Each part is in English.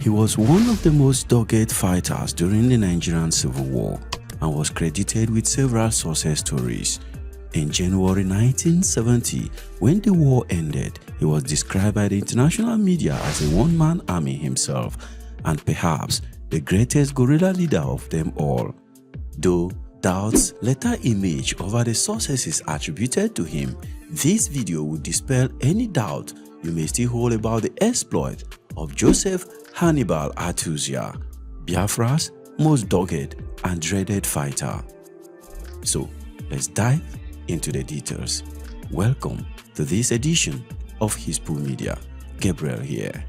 He was one of the most dogged fighters during the Nigerian Civil War and was credited with several success stories. In January 1970, when the war ended, he was described by the international media as a one-man army himself and perhaps the greatest guerrilla leader of them all. Though doubts later emerged over the successes attributed to him, this video will dispel any doubt you may still hold about the exploit of Joseph Hannibal Achuzia, Biafra's most dogged and dreaded fighter. So, let's dive into the details. Welcome to this edition of Hispu Media. Gabriel here.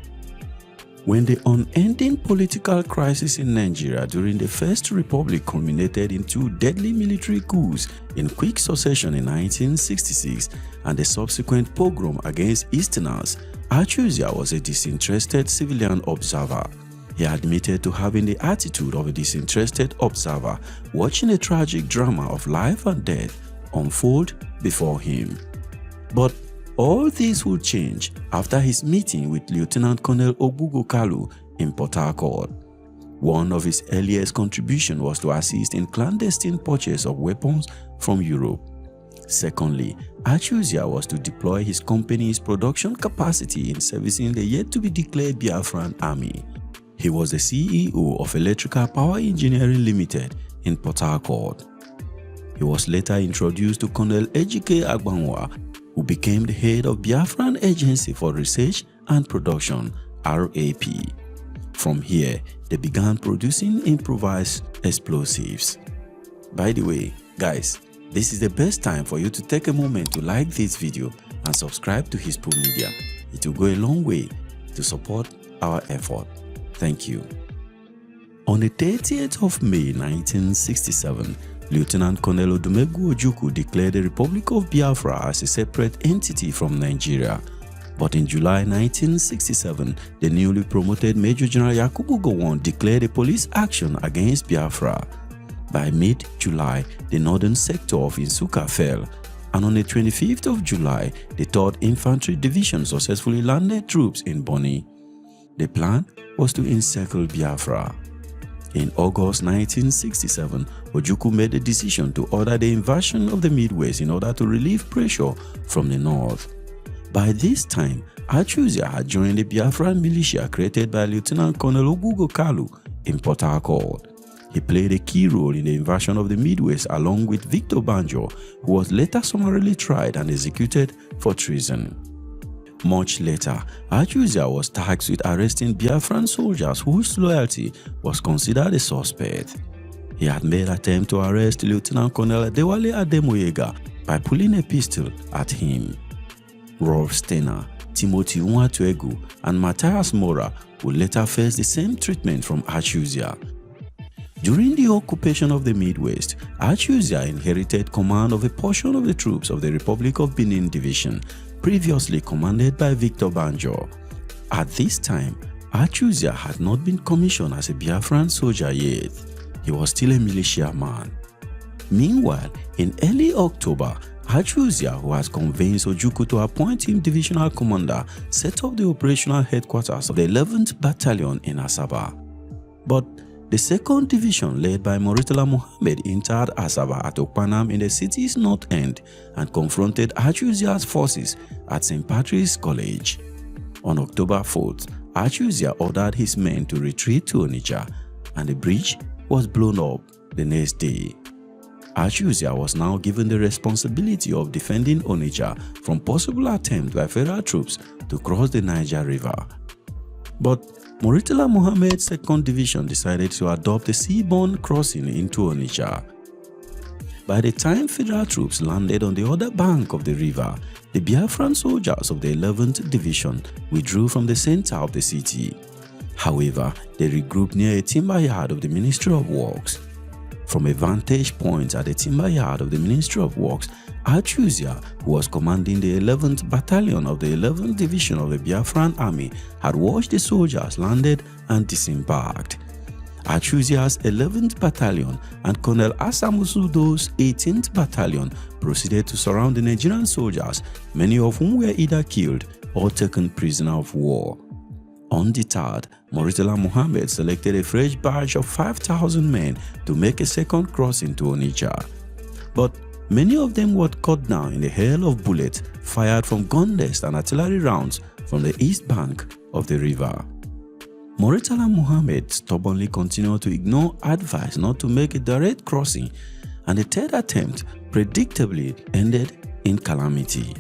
When the unending political crisis in Nigeria during the First Republic culminated in two deadly military coups in quick succession in 1966 and the subsequent pogrom against Easterners, Achuzia was a disinterested civilian observer. He admitted to having the attitude of a disinterested observer watching a tragic drama of life and death unfold before him. But all this would change after his meeting with Lieutenant Colonel Okigwe in Portharcourt. One of his earliest contributions was to assist in clandestine purchase of weapons from Europe. Secondly, Achuzia was to deploy his company's production capacity in servicing the yet-to-be-declared Biafran army. He was the CEO of Electrical Power Engineering Limited in Portharcourt. He was later introduced to Colonel Ejike Agbanwa, who became the head of Biafran Agency for Research and Production, RAP. From here, they began producing improvised explosives. By the way, guys, this is the best time for you to take a moment to like this video and subscribe to Hispu Media. It will go a long way to support our effort. Thank you. On the 30th of May 1967, Lieutenant Colonel Ojukwu declared the Republic of Biafra as a separate entity from Nigeria. But in July 1967, the newly promoted Major General Yakubu Gowon declared a police action against Biafra. By mid-July, the northern sector of Nsukka fell, and on the 25th of July, the 3rd Infantry Division successfully landed troops in Bonny. The plan was to encircle Biafra. In August 1967, Ojukwu made the decision to order the invasion of the Midwest in order to relieve pressure from the north. By this time, Achuzia had joined the Biafran militia created by Lieutenant Colonel Okigwe in Portharcourt. He played a key role in the invasion of the Midwest along with Victor Banjo, who was later summarily tried and executed for treason. Much later, Achuzia was tasked with arresting Biafran soldiers whose loyalty was considered a suspect. He had made an attempt to arrest Lieutenant Colonel Adewale Ademoyega by pulling a pistol at him. Rolf Steiner, Timothy Nwatuegu, and Matthias Mora would later face the same treatment from Achuzia. During the occupation of the Midwest, Achuzia inherited command of a portion of the troops of the Republic of Benin Division, previously commanded by Victor Banjo. At this time, Achuzia had not been commissioned as a Biafran soldier yet. He was still a militia man. Meanwhile, in early October, Achuzia, who has convinced Ojukwu to appoint him divisional commander, set up the operational headquarters of the 11th Battalion in Asaba. But the 2nd Division, led by Murtala Mohammed, entered Asaba at Okpanam in the city's north end and confronted Achuzia's forces at St. Patrick's College. On October 4th, Achuzia ordered his men to retreat to Onitsha, and the bridge was blown up the next day. Achuzia was now given the responsibility of defending Onitsha from possible attempt by federal troops to cross the Niger River. But Murtala Mohammed's 2nd Division decided to adopt a seaborne crossing into Onitsha. By the time federal troops landed on the other bank of the river, the Biafran soldiers of the 11th Division withdrew from the center of the city. However, they regrouped near a timber yard of the Ministry of Works. From a vantage point at the timber yard of the Ministry of Works, Achuzia, who was commanding the 11th Battalion of the 11th Division of the Biafran Army, had watched the soldiers landed and disembarked. Achuzia's 11th Battalion and Colonel Asamusudo's 18th Battalion proceeded to surround the Nigerian soldiers, many of whom were either killed or taken prisoner of war. Undeterred, Murtala Muhammad selected a fresh batch of 5,000 men to make a second crossing to Onitsha. But many of them were cut down in the hail of bullets fired from gun nests and artillery rounds from the east bank of the river. Murtala Muhammad stubbornly continued to ignore advice not to make a direct crossing, and the third attempt predictably ended in calamity.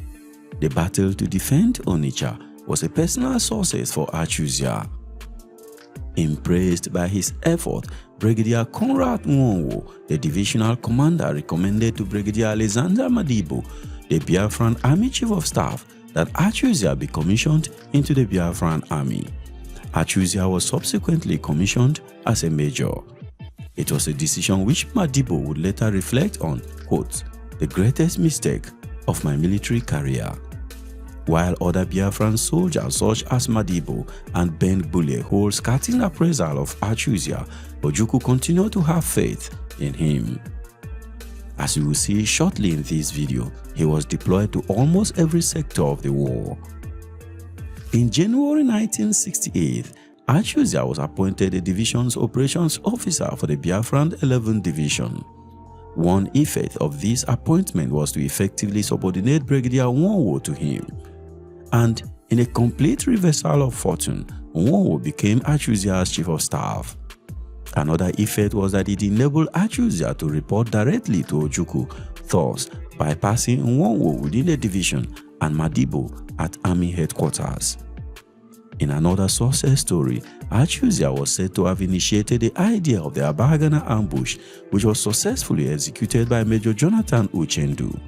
The battle to defend Onitsha was a personal success for Achuzia. Impressed by his effort, Brigadier Conrad Nwonwo, the divisional commander, recommended to Brigadier Alexander Madibo, the Biafran Army Chief of Staff, that Achuzia be commissioned into the Biafran Army. Achuzia was subsequently commissioned as a major. It was a decision which Madibo would later reflect on, quote, "the greatest mistake of my military career." While other Biafran soldiers such as Madibo and Ben Bule hold scathing appraisal of Achuzia, Ojukwu continued to have faith in him. As you will see shortly in this video, he was deployed to almost every sector of the war. In January 1968, Achuzia was appointed the division's operations officer for the Biafran 11th Division. One effect of this appointment was to effectively subordinate Brigadier Nwonwo to him. And in a complete reversal of fortune, Nwonwo became Achuzia's chief of staff. Another effect was that it enabled Achuzia to report directly to Ojukwu, thus bypassing Nwonwo within the division and Madibo at army headquarters. In another success story, Achuzia was said to have initiated the idea of the Abagana ambush, which was successfully executed by Major Jonathan Uchendu.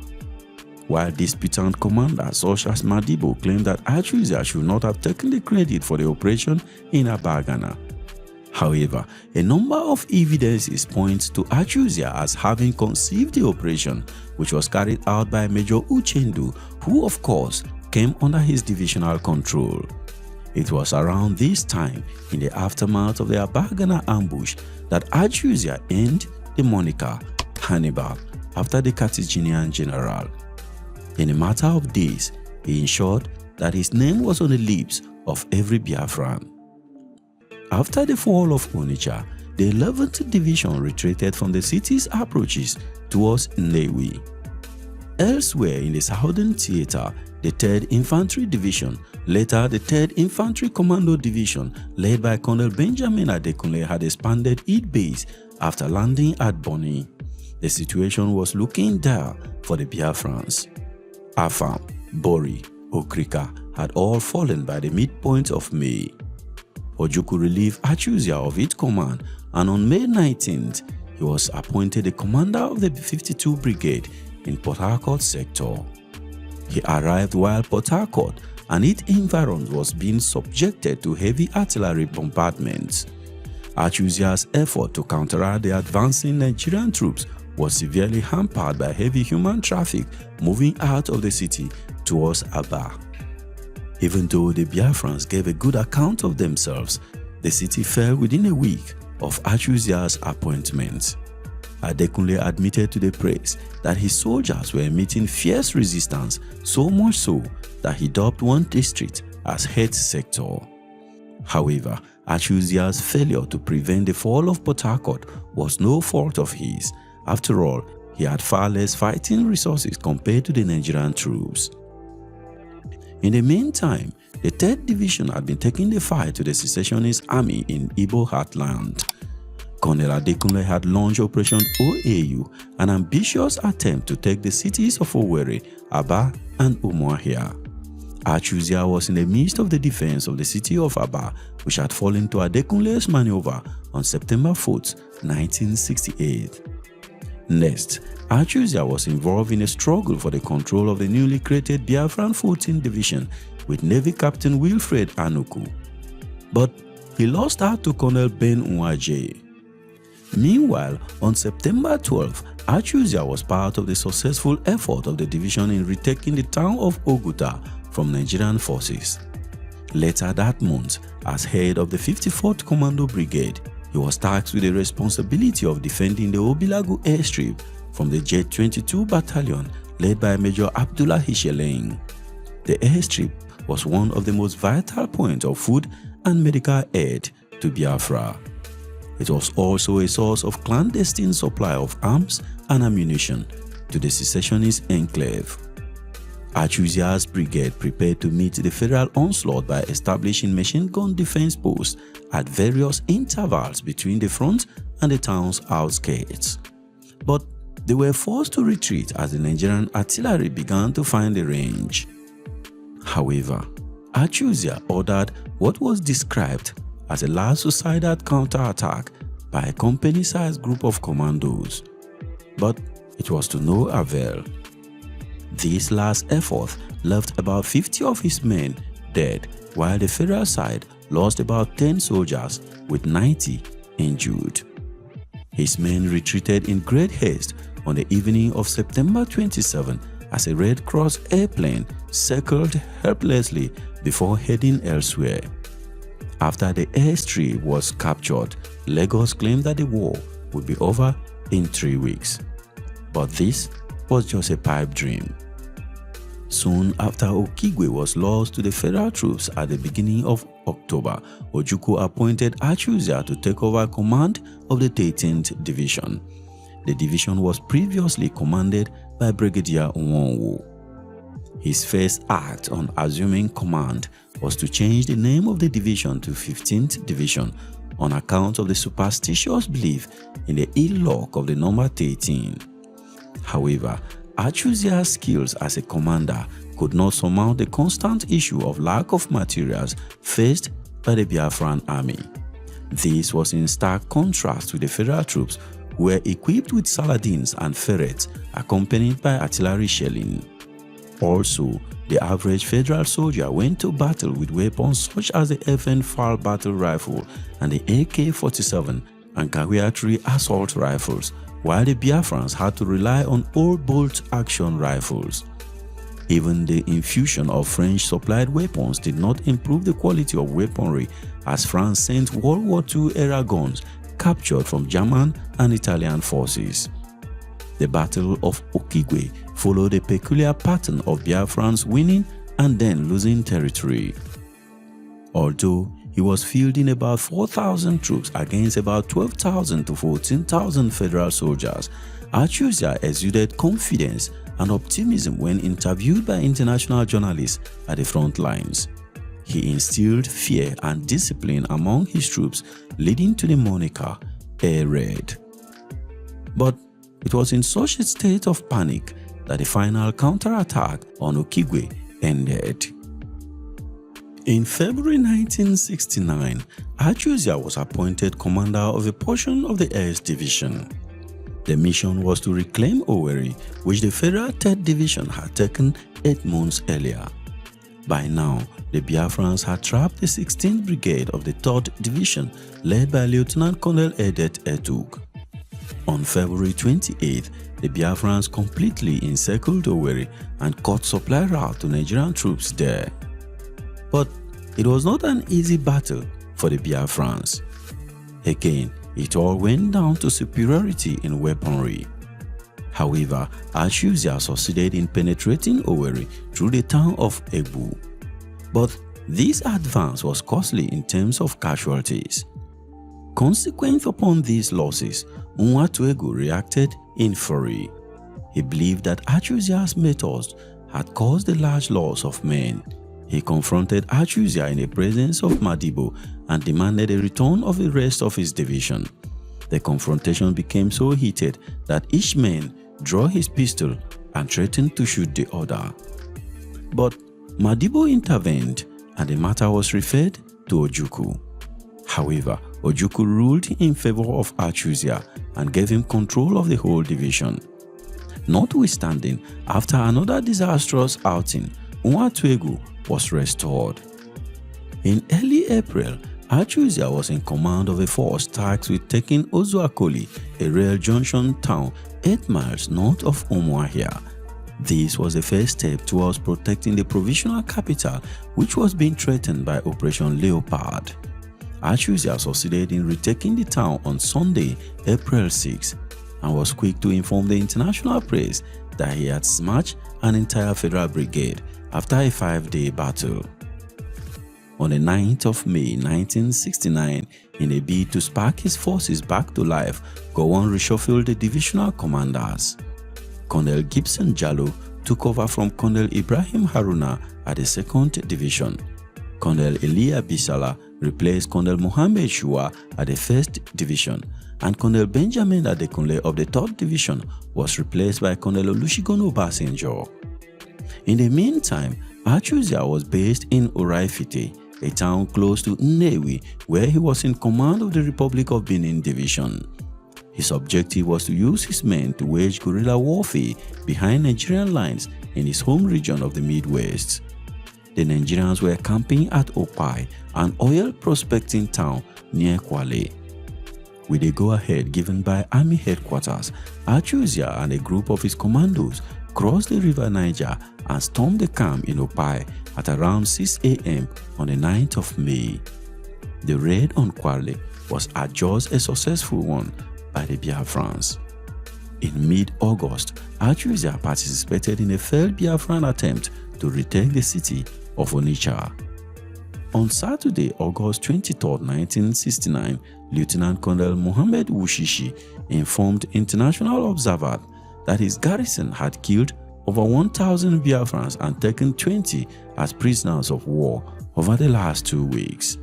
While disputant commanders such as Madibo claimed that Achuzia should not have taken the credit for the operation in Abagana. However, a number of evidences point to Achuzia as having conceived the operation, which was carried out by Major Uchendu, who of course came under his divisional control. It was around this time, in the aftermath of the Abagana ambush, that Achuzia earned the moniker Hannibal after the Carthaginian general. In a matter of days, he ensured that his name was on the lips of every Biafran. After the fall of Onitsha, the 11th Division retreated from the city's approaches towards Nnewi. Elsewhere in the Southern Theater, the 3rd Infantry Division, later the 3rd Infantry Commando Division, led by Colonel Benjamin Adekunle, had expanded its base after landing at Bonny. The situation was looking dire for the Biafrans. Afam, Bori, Okrika had all fallen by the midpoint of May. Ojukwu relieved Achuzia of its command, and on May 19th, he was appointed the commander of the 52 Brigade in Portharcourt sector. He arrived while Portharcourt and its environs was being subjected to heavy artillery bombardments. Achuzia's effort to counteract the advancing Nigerian troops was severely hampered by heavy human traffic moving out of the city towards Aba. Even though the Biafrans gave a good account of themselves, the city fell within a week of Achuzia's appointment. Adekunle admitted to the press that his soldiers were meeting fierce resistance, so much so that he dubbed one district as head sector. However, Achuzia's failure to prevent the fall of Portharcourt was no fault of his. After all, he had far less fighting resources compared to the Nigerian troops. In the meantime, the 3rd Division had been taking the fight to the secessionist army in Igbo heartland. Colonel Adekunle had launched Operation OAU, an ambitious attempt to take the cities of Owerri, Aba, and Umuahia. Achuzia was in the midst of the defense of the city of Aba, which had fallen to Adekunle's maneuver on September 4, 1968. Next, Achuzia was involved in a struggle for the control of the newly created Biafran 14th Division with Navy Captain Wilfred Anuku. But he lost out to Colonel Ben Nwaje. Meanwhile, on September 12, Achuzia was part of the successful effort of the division in retaking the town of Oguta from Nigerian forces. Later that month, as head of the 54th Commando Brigade, he was tasked with the responsibility of defending the Obilagu airstrip from the Jet 22 Battalion led by Major Abdullah Hisheleng. The airstrip was one of the most vital points of food and medical aid to Biafra. It was also a source of clandestine supply of arms and ammunition to the secessionist enclave. Achuzia's brigade prepared to meet the federal onslaught by establishing machine gun defense posts at various intervals between the front and the town's outskirts. But they were forced to retreat as the Nigerian artillery began to find the range. However, Achuzia ordered what was described as a last suicidal counterattack by a company-sized group of commandos, but it was to no avail. This last effort left about 50 of his men dead, while the federal side lost about 10 soldiers with 90 injured. His men retreated in great haste on the evening of September 27 as a Red Cross airplane circled helplessly before heading elsewhere. After the airstrip was captured, Lagos claimed that the war would be over in 3 weeks. But this was just a pipe dream. Soon after Okigwe was lost to the federal troops at the beginning of October, Ojukwu appointed Achuzia to take over command of the 13th Division. The division was previously commanded by Brigadier Nwonwu. His first act on assuming command was to change the name of the division to 15th Division on account of the superstitious belief in the ill luck of the number 13. However, Achuzia's skills as a commander could not surmount the constant issue of lack of materials faced by the Biafran army. This was in stark contrast to the federal troops who were equipped with saladins and ferrets accompanied by artillery shelling. Also, the average federal soldier went to battle with weapons such as the FN FAL battle rifle and the AK-47 and Kawiatri assault rifles, while the Biafrans had to rely on old bolt action rifles. Even the infusion of French-supplied weapons did not improve the quality of weaponry, as France sent World War II era guns captured from German and Italian forces. The Battle of Okigwe followed a peculiar pattern of Biafrans winning and then losing territory. Although he was fielding about 4,000 troops against about 12,000 to 14,000 federal soldiers, Achuzia exuded confidence and optimism when interviewed by international journalists at the front lines. He instilled fear and discipline among his troops, leading to the moniker Air Raid. But it was in such a state of panic that the final counterattack on Okigwe ended. In February 1969, Achuzia was appointed commander of a portion of the 8th Division. The mission was to reclaim Owerri, which the Federal 3rd Division had taken 8 months earlier. By now, the Biafrans had trapped the 16th Brigade of the 3rd Division, led by Lieutenant Colonel Edet Etug. On February 28th, the Biafrans completely encircled Owerri and cut supply route to Nigerian troops there. But it was not an easy battle for the Biafrans. Again, it all went down to superiority in weaponry. However, Achuzia succeeded in penetrating Owerri through the town of Egbu. But this advance was costly in terms of casualties. Consequent upon these losses, Nwatuegu reacted in fury. He believed that Achuzia's methods had caused the large loss of men. He confronted Achuzia in the presence of Madibo and demanded a return of the rest of his division. The confrontation became so heated that each man drew his pistol and threatened to shoot the other. But Madibo intervened and the matter was referred to Ojukwu. However, Ojukwu ruled in favor of Achuzia and gave him control of the whole division. Notwithstanding, after another disastrous outing, Nwatuegu was restored. In early April, Achuzia was in command of a force tasked with taking Ozuakoli, a rail junction town 8 miles north of Umuahia. This was the first step towards protecting the provisional capital, which was being threatened by Operation Leopard. Achuzia succeeded in retaking the town on Sunday, April 6, and was quick to inform the international press that he had smashed an entire federal brigade after a 5-day battle. On the 9th of May 1969, in a bid to spark his forces back to life, Gowon reshuffled the divisional commanders. Colonel Gibson Jallo took over from Colonel Ibrahim Haruna at the 2nd Division. Colonel Elia Bisala replaced Colonel Mohammed Shua at the 1st Division, and Colonel Benjamin Adekunle of the 3rd Division was replaced by Colonel Olusegun Obasanjo. In the meantime, Achuzia was based in Owerri, a town close to Nnewi, where he was in command of the Republic of Benin Division. His objective was to use his men to wage guerrilla warfare behind Nigerian lines in his home region of the Midwest. The Nigerians were camping at Opai, an oil prospecting town near Kwale. With a go-ahead given by Army Headquarters, Achuzia and a group of his commandos crossed the river Niger and stormed the camp in Opai at around 6 a.m. on the 9th of May. The raid on Kwale was adjudged a successful one by the Biafrans. In mid-August, Achuzia participated in a failed Biafran attempt to retake the city of Onitsha. On Saturday, August 23, 1969, Lieutenant Colonel Mohammed Wushishi informed international observers that his garrison had killed over 1,000 Biafrans and taken 20 as prisoners of war over the last 2 weeks.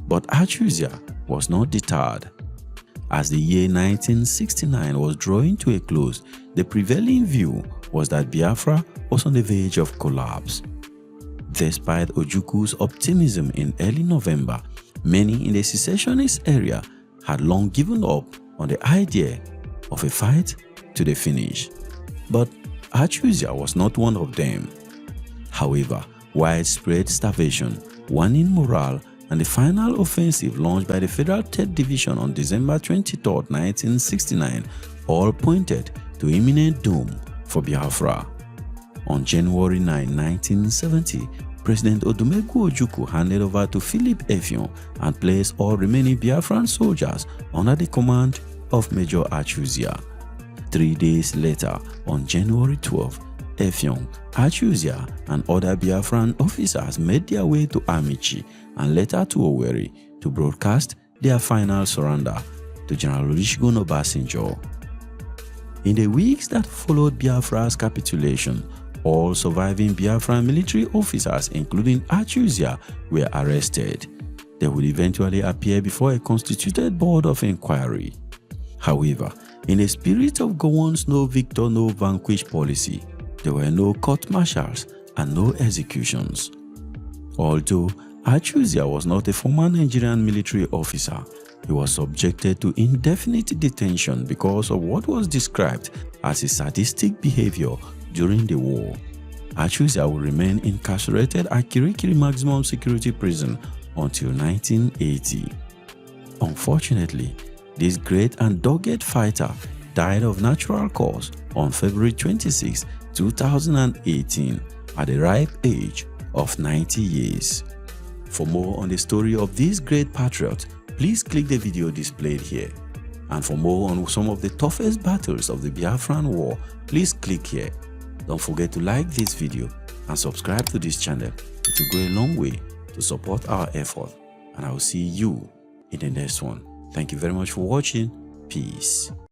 But Achuzia was not deterred. As the year 1969 was drawing to a close, the prevailing view was that Biafra was on the verge of collapse. Despite Ojukwu's optimism in early November, many in the secessionist area had long given up on the idea of a fight to the finish. But Achuzia was not one of them. However, widespread starvation, waning morale, and the final offensive launched by the Federal 3rd Division on December 23, 1969 all pointed to imminent doom for Biafra. On January 9, 1970, President Odumegwu Ojukwu handed over to Philip Effiong and placed all remaining Biafran soldiers under the command of Major Achuzia. 3 days later, on January 12, Effiong, Achuzia, and other Biafran officers made their way to Amichi and later to Owerri to broadcast their final surrender to General Olusegun Obasanjo. In the weeks that followed Biafra's capitulation, all surviving Biafran military officers, including Achuzia, were arrested. They would eventually appear before a constituted board of inquiry. However, in the spirit of Gowon's no victor, no vanquish policy, there were no court-martials and no executions. Although Achuzia was not a former Nigerian military officer, he was subjected to indefinite detention because of what was described as his sadistic behavior during the war. Achuzia would remain incarcerated at Kirikiri Maximum Security Prison until 1980. Unfortunately, this great and dogged fighter died of natural cause on February 26, 2018 at the ripe age of 90 years. For more on the story of this great patriot, please click the video displayed here. And for more on some of the toughest battles of the Biafran War, please click here. Don't forget to like this video and subscribe to this channel. It will go a long way to support our effort. And I will see you in the next one. Thank you very much for watching. Peace.